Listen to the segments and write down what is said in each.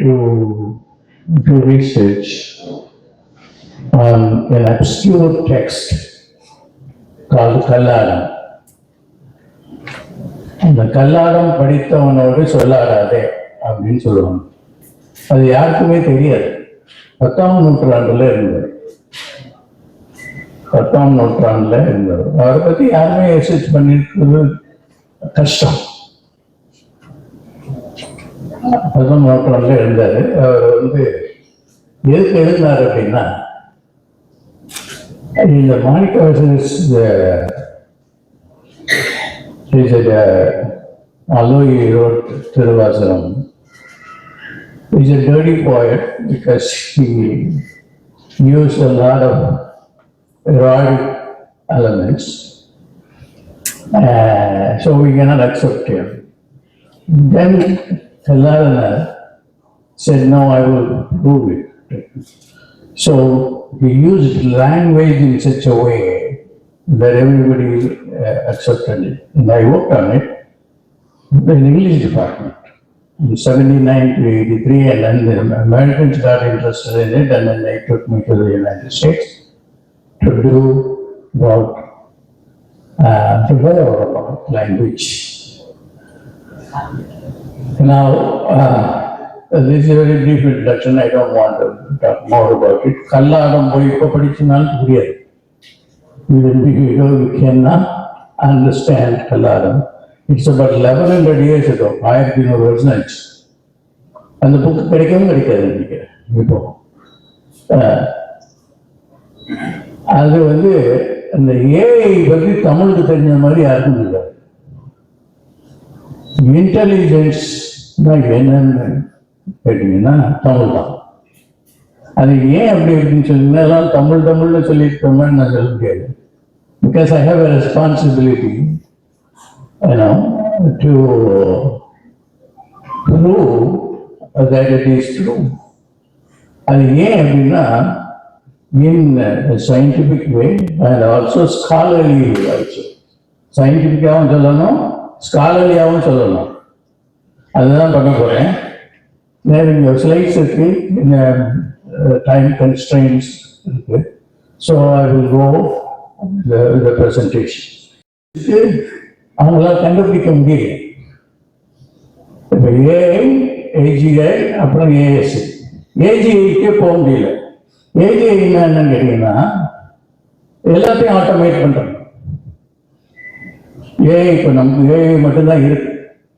to research on an obscure text called Kalladam. அந்த கல்லாடம் படித்தவனோடு சொல்லாடாதே அப்படின்னு சொல்லுவாங்க. அது யாருக்குமே தெரியாது. 10ஆம் நூற்றாண்டுல இருந்தது. 10ஆம் நூற்றாண்டுல இருந்தது. அவரை பத்தி யாருமே ரிசர்ச் பண்ணிருக்கிறது கஷ்டம். 10ஆம் நூற்றாண்டுல இருந்தாரு. அவர் எதுக்கு எழுதினார் அப்படின்னா, இந்த Manikkavasagar although he wrote Thiruvasaram, he's a dirty poet because he used a lot of erotic elements, so we cannot accept him. Then Kalladana said, no, I will prove it. So he used language in such a way that everybody accepted it. And I worked on it in the English department in 79 to 83, and then the Americans got interested in it, and then they took me to the United States to do about language. Now, this is a very brief introduction. I don't want to talk more about it. Kalladam போய் இப்ப படிச்சனாலும் புரியாது. You cannot understand Kalladam. It's about 1100 years ago. 1100 வருஷம் ஆச்சு. அந்த book கிடைக்கவும் கிடைக்காது நினைக்கிறேன். இப்போ அது அந்த ஏஐ பற்றி தமிழுக்கு தெரிஞ்ச மாதிரி யாருக்கும் இல்லை. இன்டெலிஜென்ஸ் என்னன்னு கேட்டீங்கன்னா தமிழ் தான். அது ஏன் அப்படி இருக்குன்னு சொன்னீங்கன்னா, எல்லாம் தமிழ்னு சொல்லியிருக்கோம்னு நான் சொல்ல முடியாது. Because I have a responsibility, to prove that it is true. அது ஏன் அப்படின்னா, in a scientific way and also scholarly way also. சயின்டிஃபிக்காகவும் சொல்லணும், ஸ்காலர்லியாகவும் சொல்லணும். அதுதான் பண்ண போறேன். இங்க ஸ்லைட்ஸ் இருக்கு, இந்த time constraints இருக்கு. So I will go the presentation. அவங்களால கண்டுபிடிக்க முடியல. இப்போ ஏஐ, ஏஜிஐ, அப்புறம் ஏஎஸ்ஐ. ஏஜிஐக்கே போக முடியல. ஏஜிஐ என்னன்னு கேட்டீங்கன்னா, எல்லாத்தையும் ஆட்டோமேட் பண்றாங்க. ஏஐ இப்போ நமக்கு ஏஐ மட்டும்தான் இருக்கு.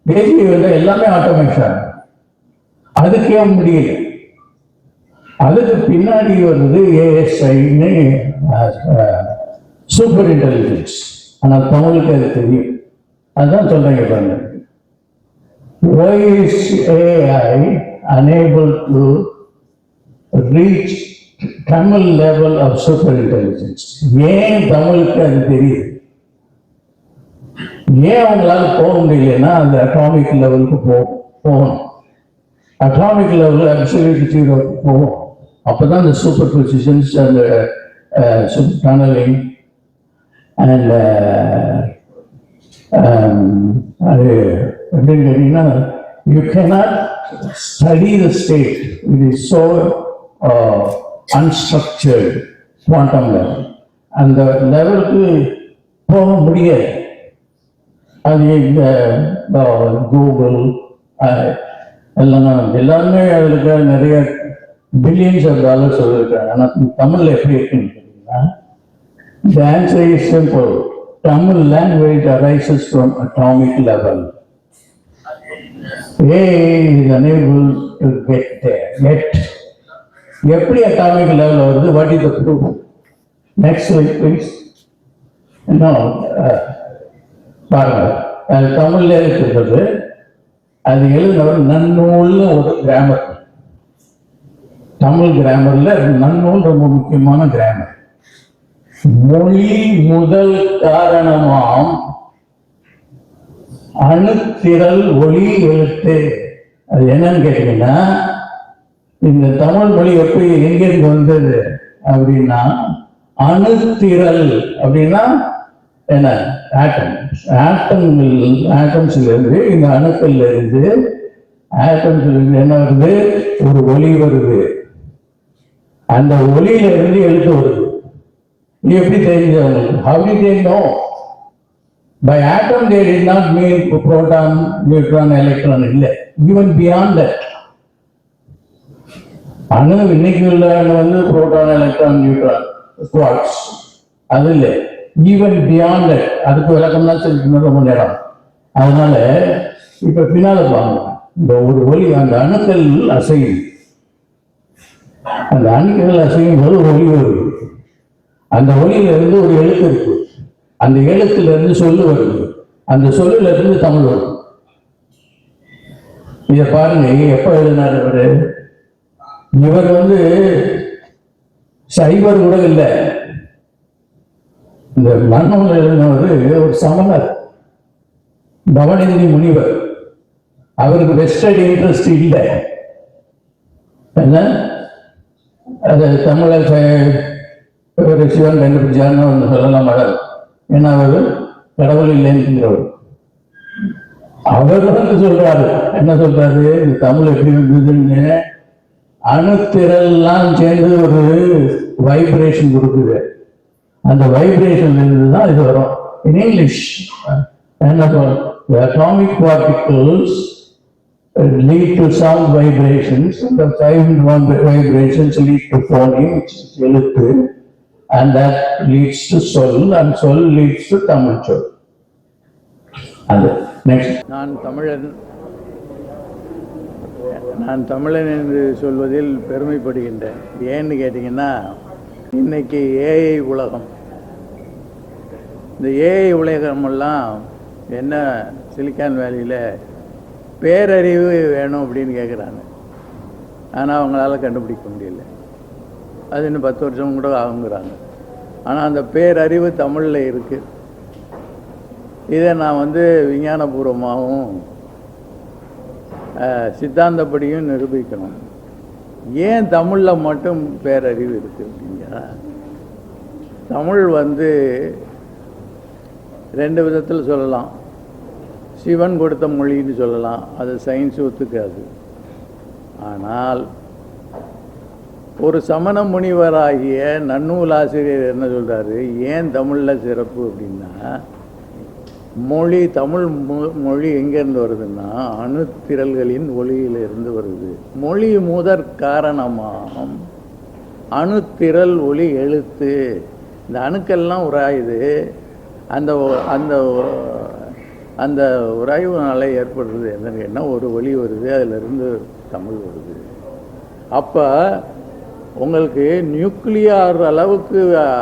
ஏஜிஐ எல்லாமே ஆட்டோமேஷன். அதுக்கே முடியல. அதுக்கு பின்னாடி வருது ஏஎஸ்ஐன்னு, சூப்பர் இன்டெலிஜென்ஸ். ஆனால் தமிழுக்கு அது தெரியும். அதுதான் சொல்றீங்க பாருங்க. Why is AI unable to reach Tamil level of super intelligence? ஏன் தமிழுக்கு அது தெரியுது? ஏன் அவங்களால போக முடியலன்னா, அந்த அட்டாமிக் லெவலுக்கு போகணும். அட்டாமிக் லெவல் அப்சல்யூட் ஜீரோக்கு போகும். அப்பதான் இந்த சூப்பர் பொசிஷன்ஸ், அந்த டனலிங் அண்ட் அது எப்படின்னு கேட்டீங்கன்னா, you cannot study the state. It is so unstructured quantum level. அந்த லெவலுக்கு போக முடியாது. அது இந்த கூகுள் எல்லாருமே அதுக்கு நிறைய பில்லியன்ஸ் ஆஃப் டாலர்ஸ் சொல்லியிருக்காங்க. ஆனால் தமிழ்ல எப்படி இருக்குன்னு கேட்டீங்கன்னா, the answer is simple. Tamil language arises from atomic level. AI is unable to get there yet. எப்படி atomic level வருது? What is the proof? Next slide please. பாருங்க, அது தமிழ்ல இருக்கிறது. அது எழுதினவர் நன்னூல்னு ஒரு கிராமர். தமிழ் கிராமர்ல நன்னூல் ரொம்ப முக்கியமான கிராமர். மொழி முதல் காரணமாம் அணுத்திரள் ஒளி எழுத்து. அது என்னன்னு கேட்டீங்கன்னா, இந்த தமிழ் மொழி எப்படி எங்கிருந்து வந்தது அப்படின்னா, அணுத்திரள் அப்படின்னா என்ன? ஆட்டம்ஸ்ல இருந்து, இந்த அணுக்கள்ல இருந்து ஆட்டம் என்ன வருது? ஒரு ஒலி வருது. அந்த ஒலியில இருந்து எழுத்து வருது. இது எப்படி தெரியுது அவங்களுக்கு? How did they know? By atom they did not mean proton, neutron, electron. இல்லை, even beyond that. அணு இன்னைக்கு உள்ள வந்து புரோட்டான், எலக்ட்ரான், நியூட்ரான், குவார்ட்ஸ், அது இல்லை. ஈவன் பியாண்ட் தட், அதுக்கு விளக்கம் தான் சொல்லிக்கணும் ரொம்ப நேரம். அதனால இப்ப பின்னால பாருங்க, இந்த ஒரு ஒலி, அந்த அணுக்கள் அசையும். அந்த அணுக்கள் அசையும் போது ஒலி வருது. அந்த ஒலியில இருந்து ஒரு எழுத்து இருக்கு. அந்த எழுத்துல இருந்து சொல்லு வருது. அந்த சொல்லுல இருந்து தமிழ் வருது. இத பாருங்க, எப்ப எழுதினார் இவரு? இவர் வந்து சைவர் கூட இல்லை. இந்த மன்னூல் எழுதினவர் ஒரு சமணர், பவனேந்திரி முனிவர். அவருக்கு வெஸ்டர்ட் இன்ட்ரெஸ்ட் இல்லை. என்ன அது தமிழை ஒரு சிவன் கண்டுபிடிச்சார்னு ஒன்று சொல்லலாம் மகர். ஏன்னா அவர் கடவுள் இல்லைங்கிறவர். அவர் வந்து சொல்றாரு, என்ன சொல்றாரு? இந்த தமிழ் எப்படி இருந்ததுன்னு, அணுத்திரல்லாம் சேர்ந்து ஒரு வைப்ரேஷன் கொடுக்குது. அந்த வைப்ரேஷன் இருந்துதான் இது வரும். இன் இங்கிலீஷ் என்ன சொல்றோம்? Atomic particles lead to sound vibrations. The sound vibrations lead to phoneme, which is எழுத்து, and that leads to சொல், and சொல் leads to தமிழ் சொல். அது நெக்ஸ்ட். நான் தமிழன் என்று சொல்வதில் பெருமைப்படுகின்றேன். ஏன்னு கேட்டிங்கன்னா, இன்னைக்கு ஏஐ உலகம். இந்த ஏஐ உலகமெல்லாம் என்ன, சிலிக்கான் வேலியில் பேரறிவு வேணும் அப்படின்னு கேட்குறாங்க. ஆனால் அவங்களால கண்டுபிடிக்க முடியல. அது இன்னும் 10 வருஷம் கூட ஆகுங்கிறாங்க. ஆனால் அந்த பேரறிவு தமிழில் இருக்குது. இதை நான் வந்து விஞ்ஞானபூர்வமாகவும் சித்தாந்தப்படியும் நிரூபிக்கணும். ஏன் தமிழில் மட்டும் பேரறிவு இருக்குது அப்படின்னா, தமிழ் வந்து 2 விதத்தில் சொல்லலாம். சிவன் கொடுத்த மொழின்னு சொல்லலாம், அது சயின்ஸ் ஒத்துக்காது. ஆனால் ஒரு சமண முனிவராகிய நன்னூல் ஆசிரியர் என்ன சொல்கிறாரு, ஏன் தமிழில் சிறப்பு அப்படின்னா, மொழி, தமிழ் மொழி எங்கேருந்து வருதுன்னா அணுத்திரல்களின் ஒளியிலிருந்து வருது. மொழி முதற் காரணமாகும் அணுத்திரல் ஒளி எழுத்து. இந்த அணுக்கள்லாம் உராயுது. அந்த அந்த அந்த உராய்வுனால ஏற்படுறது என்ன, ஒரு ஒளி வருது, அதிலிருந்து தமிழ் வருது. அப்போ உங்களுக்கு நியூக்ளியார் அளவுக்கு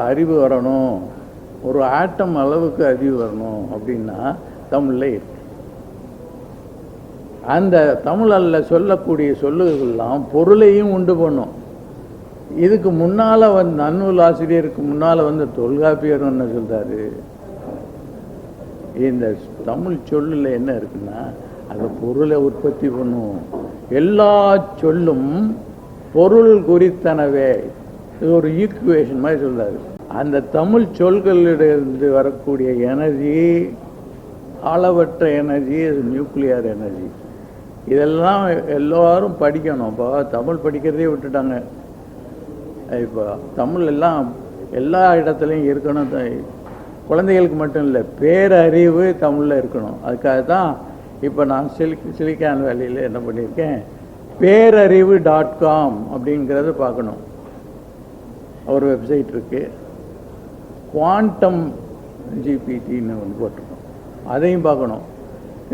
அறிவு வரணும், ஒரு ஆட்டம் அளவுக்கு அறிவு வரணும் அப்படின்னா தமிழில் இருக்கு. அந்த தமிழில் சொல்லக்கூடிய சொல்லுகள்லாம் பொருளையும் உண்டு பண்ணும். இதுக்கு முன்னால் வந்து நன்னூல் ஆசிரியருக்கு முன்னால் வந்து தொல்காப்பியர் என்ன சொல்கிறாரு, இந்த தமிழ் சொல்லில் என்ன இருக்குன்னா அது பொருளை உற்பத்தி பண்ணும். எல்லா சொல்லும் பொருள் குறித்தனவே. இது ஒரு ஈக்குவேஷன் மாதிரி சொல்கிறாரு. அந்த தமிழ் சொல்களிலிருந்து வரக்கூடிய எனர்ஜி அளவற்ற எனர்ஜி, நியூக்ளியர் எனர்ஜி. இதெல்லாம் எல்லோரும் படிக்கணும். இப்போ தமிழ் படிக்கிறதே விட்டுட்டாங்க. இப்போ தமிழ் எல்லாம் எல்லா இடத்துலையும் இருக்கணும். குழந்தைகளுக்கு மட்டும் இல்லை, பேரறிவு தமிழில் இருக்கணும். அதுக்காக தான் இப்போ நான் சிலிக்கான் வேலியில் என்ன பண்ணியிருக்கேன், பேரறிவு.com அப்படிங்கிறத பார்க்கணும். ஒரு வெப்சைட் இருக்குது. குவாண்டம் ஜிபிடின்னு ஒன்று போட்டிருக்கோம், அதையும் பார்க்கணும்.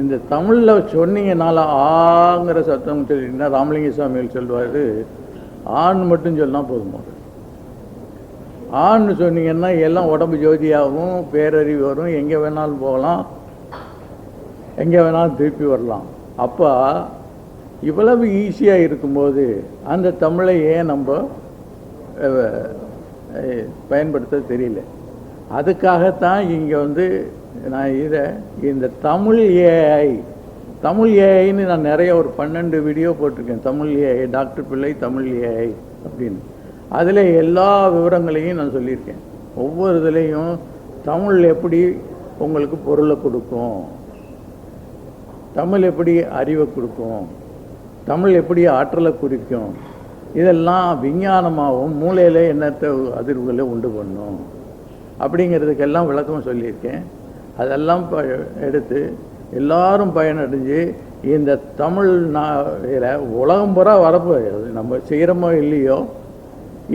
இந்த தமிழில் சொன்னீங்கனால ஆங்கிற சத்தம் சொல்லிங்கன்னா ராமலிங்க சுவாமிகள் சொல்வார், ஆண் மட்டும் சொன்னால் போதும். ஆண்னு சொன்னீங்கன்னா எல்லாம் உடம்பு ஜோதியாகவும் பேரறிவு வரும், எங்கே வேணாலும் போகலாம், எங்கே வேணாலும் திருப்பி வரலாம். அப்போ இவ்வளவு ஈஸியாக இருக்கும்போது அந்த தமிழை ஏன் நம்ம பயன்படுத்த தெரியல. அதுக்காகத்தான் இங்கே வந்து நான் இந்த தமிழ் ஏஐன்னு நான் நிறைய ஒரு 12 வீடியோ போட்டிருக்கேன். தமிழ் ஏஐ, டாக்டர் பிள்ளை தமிழ் ஏஐ அப்படின்னு. அதில் எல்லா விவரங்களையும் நான் சொல்லியிருக்கேன். ஒவ்வொரு இதுலேயும் தமிழ் எப்படி உங்களுக்கு பொருளை கொடுக்கும், தமிழ் எப்படி அறிவை கொடுக்கும், தமிழ் எப்படி ஆற்றலை குறிக்கும், இதெல்லாம் விஞ்ஞானமாகவும் மூளையில் எண்ணற்ற அதிர்வுகளை உண்டு பண்ணும் அப்படிங்கிறதுக்கெல்லாம் விளக்கம் சொல்லியிருக்கேன். அதெல்லாம் எடுத்து எல்லாரும் பயனடைஞ்சு இந்த தமிழ் உலகம் பூரா வரப்போகுது. நம்ம செய்கிறோமோ இல்லையோ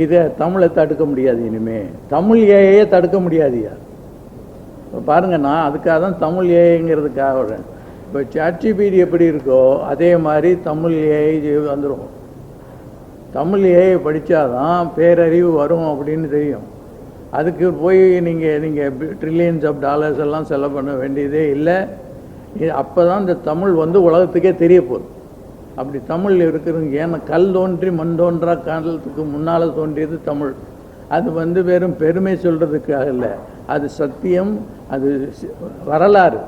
இதை தமிழை தடுக்க முடியாது. இனிமேல் தமிழ் ஏஐயே தடுக்க முடியாதுயா. இப்போ பாருங்கள், நான் அதுக்காக தான் தமிழ் ஏஐங்கிறதுக்காக வரேன். இப்போ சாட்ஜிபிடி எப்படி இருக்கோ அதே மாதிரி தமிழ் ஏஐ வந்துடும். தமிழ் ஏஐ படித்தாதான் பேரறிவு வரும் அப்படின்னு தெரியும். அதுக்கு போய் நீங்கள் ட்ரில்லியன்ஸ் ஆஃப் டாலர்ஸ் எல்லாம் செலவு பண்ண வேண்டியதே இல்லை. அப்போ தான் இந்த தமிழ் உலகத்துக்கே தெரிய போகுது. அப்படி தமிழ் இருக்கிறவங்க, ஏன்னா கல் தோன்றி மண் தோன்றா காலத்துக்கு முன்னால் தோன்றியது தமிழ். அது வெறும் பெருமை சொல்கிறதுக்காக இல்லை, அது சத்தியம், அது வரலாறு.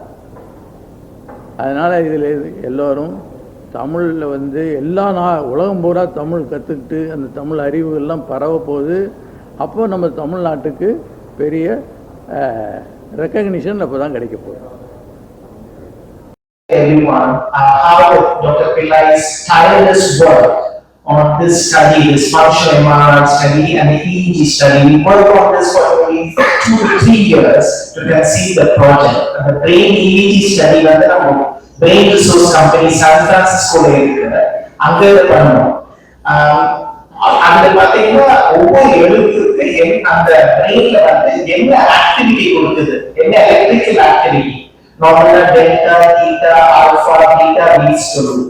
அதனால் இதில் எல்லோரும் தமிழில் எல்லா உலகம் பூரா தமிழ் கற்றுக்கிட்டு அந்த தமிழ் அறிவுகள்லாம் பரவ போகுது. அப்போ நம்ம தமிழ்நாட்டுக்கு பெரிய ரெக்கக்னிஷன் அப்போ தான் கிடைக்க போகுது. Everyone, how Dr. Pillai's tireless work on this study, this functional MRI study and the EEG study. We worked on this for only 2 to 3 years to conceive the project. And the brain EEG study நம்ம brain resource company San Francisco இருக்குது. அங்க இதை பண்ணோம். அதுல பாத்தீங்கன்னா ஒவ்வொரு எழுத்துக்கு அந்த பிரெயின்ல என்ன ஆக்டிவிட்டி கொடுக்குது, என்ன எலக்ட்ரிக்கல் ஆக்டிவிட்டி, நார்மலா delta, theta, alpha, beta reads சொல்லுது.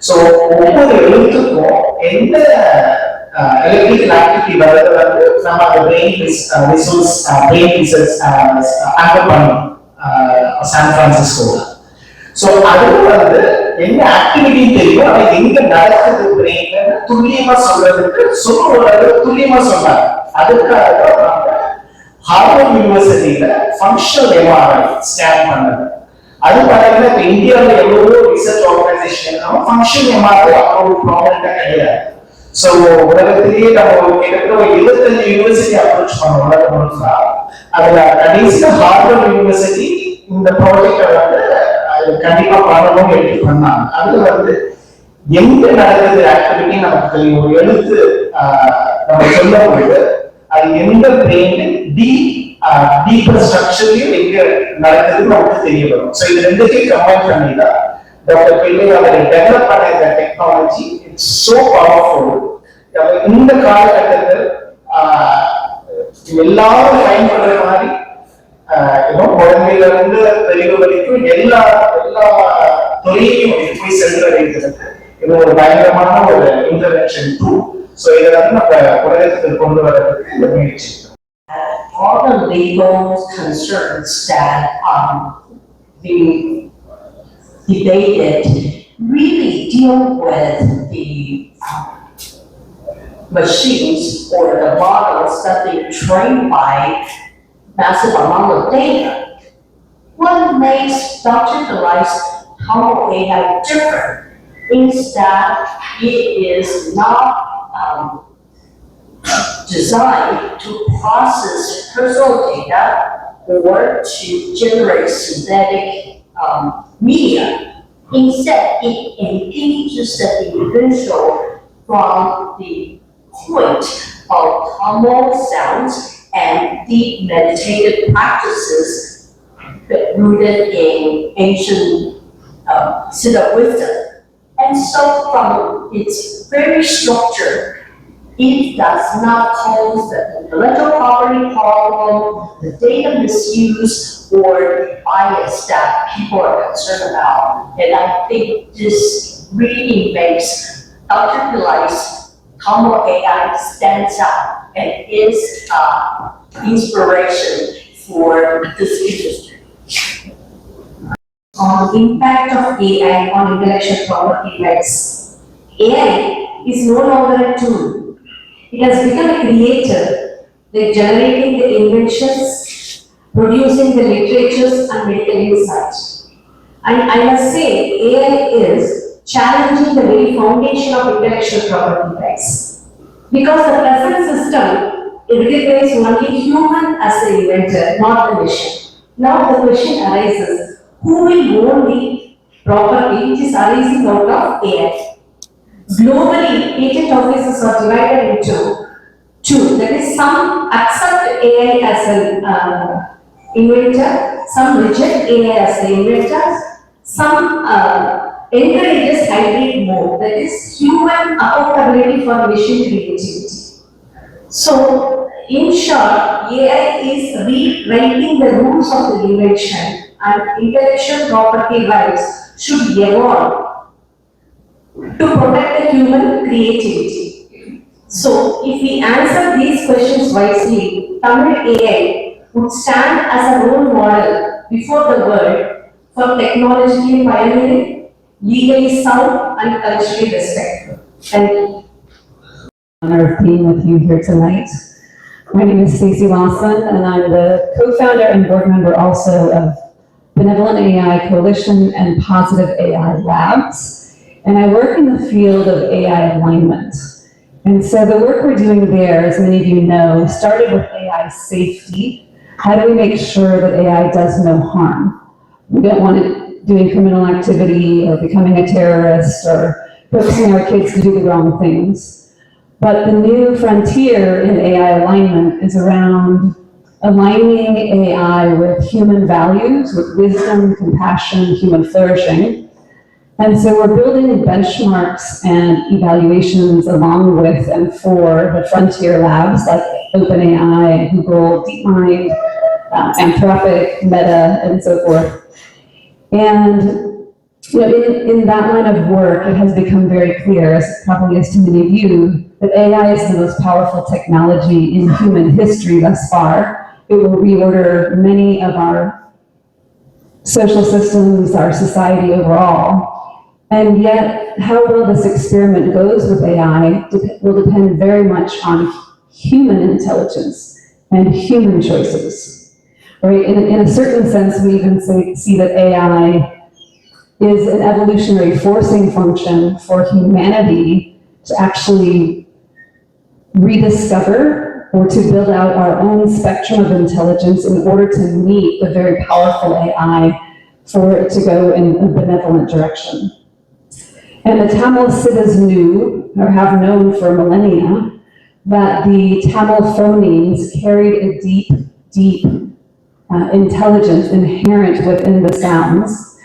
சோ ஒவ்வொரு எழுத்துக்கும் என்ன எலக்ட்ரிக்கல் ஆக்டிவிட்டி வருது நம்ம அந்த பிரெயின் ரிசோர்ஸ் அங்க பண்ணோம் சான் பிரான்சிஸ்கோல. சோ அது என்ன ஆக்டிவிட்டி தெரியும், அது எங்க நடக்குது பிரெயின்ல துல்லியமா சொல்றதுக்கு துல்லியமா சொன்னாங்க. அதுக்காக நம்ம ஹார்வர்ட் யூனிவர்சிட்டியில ஃபங்க்ஷனல் எம்ஆர்ஐ ஸ்கேன் பண்ணது. அது பாத்தீங்கன்னா இப்ப இந்தியாவில் எவ்வளவோ ரிசர்ச் ஆர்கனைசேஷன் இருந்தாலும் ஃபங்க்ஷனல் எம்ஆர்ஐ அவ்வளவு ப்ராமினெண்டா கிடையாது. சோ உலகத்திலேயே நம்ம கிட்டத்தட்ட 25 யூனிவர்சிட்டி அப்ரோச் பண்ணோம் உலகம் முழுக்க. அதுல கடைசியா ஹார்வர்ட் யூனிவர்சிட்டி இந்த ப்ராஜெக்ட் கண்டிப்பா பண்ணணும் எடுத்து பண்ணாங்க. அது எங்க நடக்குது ஆக்டிவிட்டி நமக்கு தெரியும். ஒரு எழுத்து நம்ம சொல்ல போது அது எந்த பிரெயின் டீப்பர் ஸ்ட்ரக்சர்லயும் எங்க நடக்குதுன்னு நமக்கு தெரிய வரும். சோ இது ரெண்டுத்தையும் கம்பைன் பண்ணி தான் டாக்டர் பிள்ளை அவரை டெவலப் பண்ண இந்த டெக்னாலஜி. It's so powerful. இந்த காலகட்டத்தில் எல்லாரும் பயன்படுற மாதிரி குழந்தையில இருந்து பெரியவர் வரைக்கும் எல்லா துறையையும் போய் சென்றடைகிறது. இது ஒரு பயங்கரமான ஒரு இன்டர்வென்ஷன் டூல். சோ இதை நம்ம உலகத்துக்கு கொண்டு வரதுக்கு இந்த முயற்சி. All the legal concerns that being debated really deal with the machines or the models that they trained by massive amount of data. What makes Dr. Pillai's Tomo AI different is that it is not designed to process personal data or to generate synthetic media. Instead, it engages the individual from the point of Tomo sounds and deep meditative practices rooted in ancient Siddha wisdom. And so from its very structure, it does not pose the intellectual property problem, the data misuse, or the bias that people are concerned about. And I think this really makes Dr. Pillai's Tomo AI stands out and is inspiration for this industry. On the impact of AI on intellectual property rights. AI is no longer a tool. It has become a creator, like generating the inventions, producing the literatures and medical insights. And I must say, AI is challenging the very foundation of intellectual property rights. Because the present system recognizes only human as the inventor, not the machine. Now the question arises, who will own the property which is arising out of AI? Globally, patent offices are divided into two. That is, some accept AI as an inventor, some reject AI as the inventor, some encourages hybrid mode, that is human accountability for machine creativity. So, in short, AI is rewriting the rules of the invention, and intellectual property rights should evolve to protect the human creativity. So, if we answer these questions wisely, Tamil AI would stand as a role model before the world for technologically pioneering, legally sound, and culturally respectful. Thank you. Honor of being with you here tonight. My name is Stacey Lawson, and I'm the co-founder and board member also of Benevolent AI Coalition and Positive AI Labs. And I work in the field of AI alignment. And so the work we're doing there, as many of you know, started with AI safety. How do we make sure that AI does no harm? We don't want it doing criminal activity or becoming a terrorist or coaxing our kids to do the wrong things. But the new frontier in AI alignment is around aligning AI with human values, with wisdom, compassion, human flourishing. And so we're building benchmarks and evaluations along with and for the frontier labs like OpenAI, Google, DeepMind, Anthropic, Meta, and so forth. And in that line of work, it has become very clear, as probably is to many of you, that AI is the most powerful technology in human history thus far. It will reorder many of our social systems, our society overall. And yet, how well this experiment goes with AI will depend very much on human intelligence and human choices. Right? In a certain sense, we even see that AI is an evolutionary forcing function for humanity to actually rediscover or to build out our own spectrum of intelligence in order to meet the very powerful AI for it to go in a benevolent direction. And the Tamil Siddhas knew, or have known for millennia, that the Tamil phonemes carried a deep intelligence inherent within the sounds.